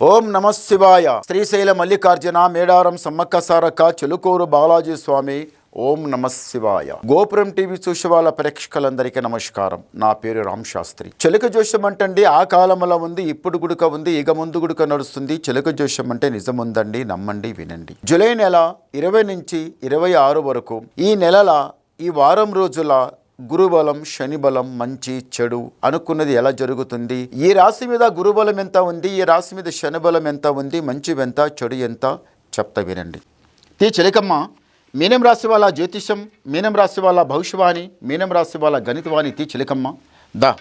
ఓం నమ శివాయ. శ్రీశైల మల్లికార్జున మేడారం సమ్మక్క సారక్క చెలుకూరు బాలాజీ స్వామి. ఓం నమ శివాయ. గోపురం టీవీ చూసే వాళ్ళ ప్రేక్షకులందరికీ నమస్కారం. నా పేరు రామ్ శాస్త్రి. చెలుక జోష్యం అంటండి ఆ కాలంలో ఉంది, ఇప్పుడు గుడుక ఉంది, ఇక ముందు గుడుక నడుస్తుంది. చెలుక జోష్యం అంటే నిజముందండి, నమ్మండి, వినండి. జూలై నెల 20 నుంచి 26 వరకు ఈ నెలల ఈ వారం రోజుల గురుబలం, శనిబలం, మంచి చెడు అనుకున్నది ఎలా జరుగుతుంది, ఈ రాశి మీద గురుబలం ఎంత ఉంది, ఈ రాశి మీద శనిబలం ఎంత ఉంది, మంచి ఎంత చెడు ఎంత చెప్తా వినండి. తీ చెలికమ్మ, మీనం రాశి వాళ్ళ జ్యోతిషం, మీనం రాశి వాళ్ళ భవిష్యవాణి, మీనం రాశి వాళ్ళ గణితవాణి. తీ చెలికమ్మ దా.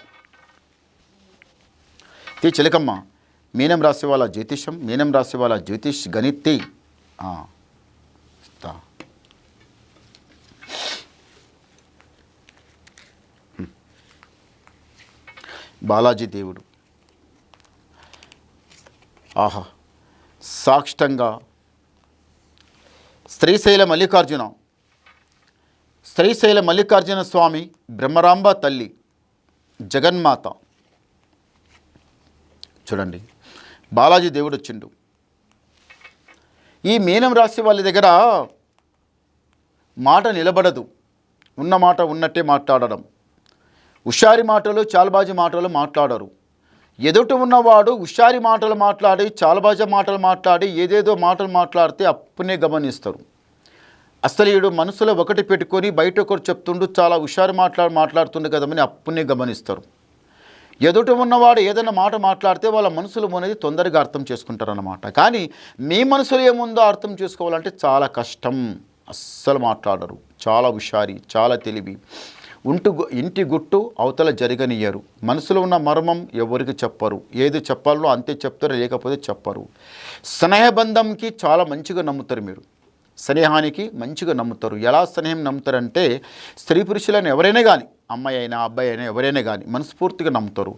తీ చెలికమ్మ, మీనం రాశి వాళ్ళ జ్యోతిషం, మీనం రాశి వాళ్ళ జ్యోతిష్ గణిత్. దా. బాలాజీ దేవుడు ఆహా సాక్షంగా శ్రీశైల మల్లికార్జున స్వామి, బ్రహ్మరాంబ తల్లి, జగన్మాత. చూడండి, బాలాజీ దేవుడు వచ్చిండు. ఈ మీనం రాశి వాళ్ళ దగ్గర మాట నిలబడదు, ఉన్న మాట ఉన్నట్టే మాట్లాడడం, హుషారి మాటలు, చాలబాజీ మాటలు మాట్లాడరు. ఎదుట ఉన్నవాడు హుషారి మాటలు మాట్లాడి, చాలబాజీ మాటలు మాట్లాడి, ఏదేదో మాటలు మాట్లాడితే అప్పునే గమనిస్తారు. అసలు వీడు మనసులో ఒకటి పెట్టుకొని బయట ఒకటి చెప్తుండు, చాలా హుషారి మాట్లాడుతుండే కదమని అప్పునే గమనిస్తారు. ఎదుట ఉన్నవాడు ఏదైనా మాట మాట్లాడితే వాళ్ళ మనసులో అనేది తొందరగా అర్థం చేసుకుంటారన్నమాట. కానీ మీ మనసులో ఏముందో అర్థం చేసుకోవాలంటే చాలా కష్టం. అస్సలు మాట్లాడరు, చాలా హుషారి, చాలా తెలివి. ఇంటి గుట్టు అవతల జరగనియ్యరు. మనసులో ఉన్న మర్మం ఎవరికి చెప్పరు. ఏది చెప్పాలో అంతే చెప్తారు, లేకపోతే చెప్పరు. స్నేహబంధంకి చాలా మంచిగా నమ్ముతారు. మీరు స్నేహానికి మంచిగా నమ్ముతారు. ఎలా స్నేహం నమ్ముతారంటే, స్త్రీ పురుషులను ఎవరైనా కానీ, అమ్మాయి అయినా అబ్బాయి అయినా ఎవరైనా కానీ మనస్ఫూర్తిగా నమ్ముతారు.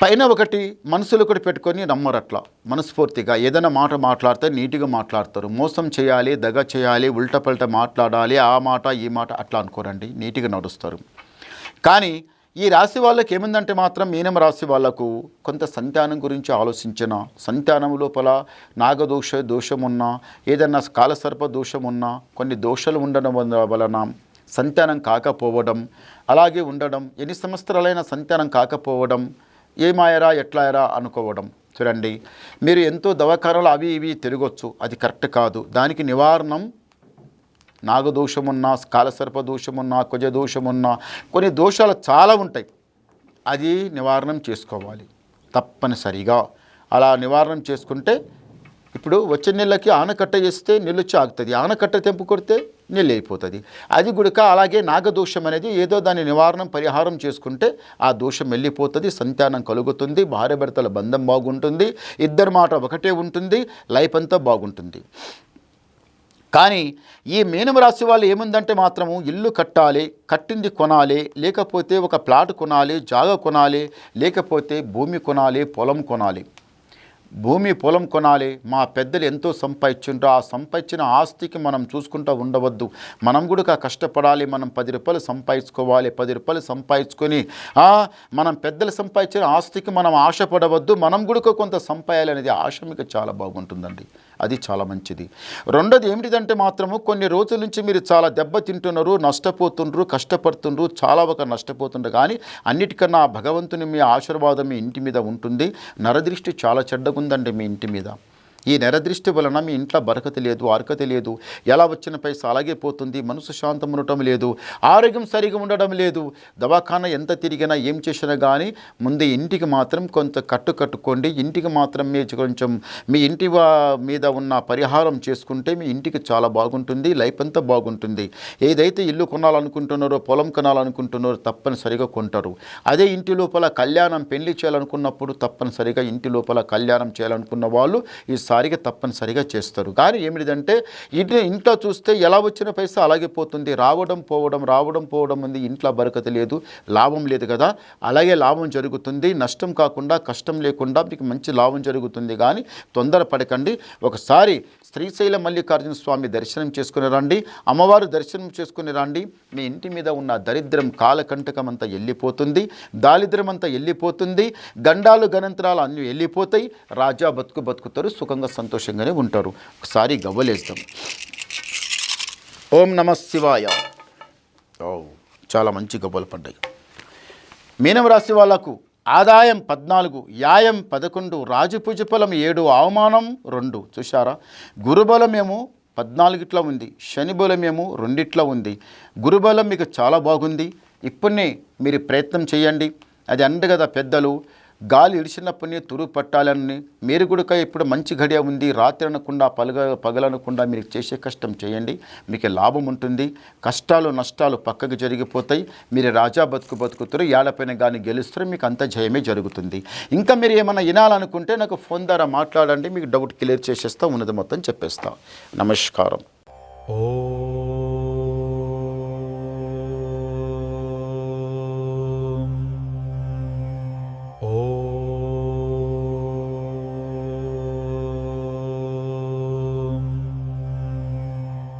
పైన ఒకటి మనసులో ఒకటి పెట్టుకొని నమ్మరు. అట్లా మనస్ఫూర్తిగా ఏదైనా మాట మాట్లాడితే నీట్గా మాట్లాడతారు. మోసం చేయాలి, దగ చేయాలి, ఉల్టపల్ట మాట్లాడాలి, ఆ మాట ఈ మాట అట్లా అనుకోరండి, నీట్గా నడుస్తారు. కానీ ఈ రాశి వాళ్ళకి ఏముందంటే మాత్రం, మీనం రాశి వాళ్ళకు కొంత సంతానం గురించి ఆలోచించిన, సంతానం లోపల దోషం ఉన్నా, ఏదన్నా కాలసర్ప దోషం ఉన్నా, కొన్ని దోషాలు ఉండడం వలన సంతానం కాకపోవడం, అలాగే ఉండడం, ఎన్ని సంవత్సరాలైన సంతానం కాకపోవడం, ఏమాయరా ఎట్లాయరా అనుకోవడం. చూడండి, మీరు ఎంతో దవాఖానాలు అవి ఇవి తిరగొచ్చు, అది కరెక్ట్ కాదు. దానికి నివారణం నాగదోషమున్నా, కాలసర్ప దోషమున్నా, కుజ దోషమున్నా, కొన్ని దోషాలు చాలా ఉంటాయి. అది నివారణం చేసుకోవాలి తప్పనిసరిగా. అలా నివారణం చేసుకుంటే, ఇప్పుడు వచ్చే నెలకి ఆనకట్ట చేస్తే నీళ్ళు వచ్చి ఆగుతుంది, ఆనకట్ట తెంపు కొడితే నీళ్ళు అయిపోతుంది. అది గుడక అలాగే నాగదోషం అనేది ఏదో దాని నివారణం పరిహారం చేసుకుంటే ఆ దోషం వెళ్ళిపోతుంది, సంతానం కలుగుతుంది, భార్య భర్తల బంధం బాగుంటుంది, ఇద్దరి మాట ఒకటే ఉంటుంది, లైఫ్ అంతా బాగుంటుంది. కానీ ఈ మీనం రాశి వాళ్ళు ఏముందంటే మాత్రము, ఇల్లు కట్టాలి, కట్టింది కొనాలి, లేకపోతే ఒక ప్లాట్ కొనాలి, జాగా కొనాలి, లేకపోతే భూమి కొనాలి, పొలం కొనాలి. భూమి పొలం కొనాలి. మా పెద్దలు ఎంతో సంపాదించుంటారు, ఆ సంపాదించిన ఆస్తికి మనం చూసుకుంటూ ఉండవద్దు. మనం కూడా కష్టపడాలి. మనం 10 రూపాయలు సంపాదించుకోవాలి. 10 రూపాయలు సంపాదించుకొని మనం పెద్దలు సంపాదించిన ఆస్తికి మనం ఆశపడవద్దు. మనం కూడా కొంత సంపాదాలి అనేది ఆశ మీకు చాలా బాగుంటుందండి. అది చాలా మంచిది. రెండోది ఏమిటిదంటే మాత్రము, కొన్ని రోజుల నుంచి మీరు చాలా దెబ్బతింటున్నారు, నష్టపోతుండ్రు, కష్టపడుతుండ్రు, చాలా ఒక నష్టపోతుండ్రు. కానీ అన్నిటికన్నా భగవంతుని మీ ఆశీర్వాదం మీ ఇంటి మీద ఉంటుంది. నరదృష్టి చాలా చెడ్డగుందండి మీ ఇంటి మీద. ఈ నరదృష్టి వలన మీ ఇంట్లో బరకత లేదు, అరకత లేదు, ఎలా వచ్చిన పైసా అలాగే పోతుంది, మనసు శాంతం ఉండటం లేదు, ఆరోగ్యం సరిగా ఉండడం లేదు. దవాఖానా ఎంత తిరిగినా ఏం చేసినా కానీ ముందు ఇంటికి మాత్రం కొంత కట్టుకోండి. ఇంటికి మాత్రం మీరు కొంచెం మీ ఇంటి మీద ఉన్న పరిహారం చేసుకుంటే మీ ఇంటికి చాలా బాగుంటుంది, లైఫ్ అంతా బాగుంటుంది. ఏదైతే ఇల్లు కొనాలనుకుంటున్నారో, పొలం కొనాలనుకుంటున్నారో తప్పనిసరిగా కొంటారు. అదే ఇంటి లోపల కళ్యాణం, పెళ్లి చేయాలనుకున్నప్పుడు తప్పనిసరిగా ఇంటి లోపల కళ్యాణం చేయాలనుకున్న వాళ్ళు ఈ ఒక్కసారిగా తప్పనిసరిగా చేస్తారు. కానీ ఏమిటిదంటే ఇంట్లో చూస్తే ఎలా వచ్చిన పైసా అలాగే పోతుంది. రావడం పోవడం ఉంది. ఇంట్లో బరకత లేదు, లాభం లేదు కదా. అలాగే లాభం జరుగుతుంది, నష్టం కాకుండా కష్టం లేకుండా మీకు మంచి లాభం జరుగుతుంది. కానీ తొందరపడకండి. ఒకసారి శ్రీశైల మల్లికార్జున స్వామి దర్శనం చేసుకుని రండి, అమ్మవారు దర్శనం చేసుకుని రండి. మీ ఇంటి మీద ఉన్న దరిద్రం కాలకంటకం అంతా వెళ్ళిపోతుంది, దారిద్ర్యం అంతా వెళ్ళిపోతుంది, గండాలు గణంతరాలు అన్నీ వెళ్ళిపోతాయి. రాజా బతుకుతారు, సుఖంగా సంతోషంగానే ఉంటారు. ఒకసారి గవ్వలేస్తాం. ఓం నమః శివాయ. చాలా మంచి గవ్వలు పడ్డాయి. మీనం రాశి వాళ్ళకు ఆదాయం 14, యాయం 11, రాజపూజ ఫలం 7, అవమానం 2. చూశారా? గురుబలమేమో 14 ఉంది, శని బలమేమో 2 ఉంది. గురుబలం మీకు చాలా బాగుంది. ఇప్పుడే మీరు ప్రయత్నం చేయండి. అది అందు కదా పెద్దలు, గాలి ఇడిచినప్పుడే తురుగు పట్టాలని. మీరు కూడా ఇప్పుడు మంచి గడియ ఉంది, రాత్రి అనకుండా పగలనకుండా మీరు చేసే కష్టం చేయండి, మీకు లాభం ఉంటుంది. కష్టాలు నష్టాలు పక్కకు జరిగిపోతాయి. మీరు రాజా బతుకుతారు, ఏళ్లపైన కానీ గెలుస్తారు, మీకు అంత జయమే జరుగుతుంది. ఇంకా మీరు ఏమైనా వినాలనుకుంటే నాకు ఫోన్ ద్వారా మాట్లాడండి, మీకు డౌట్ క్లియర్ చేసేస్తా, ఉన్నది మొత్తం చెప్పేస్తా. నమస్కారం.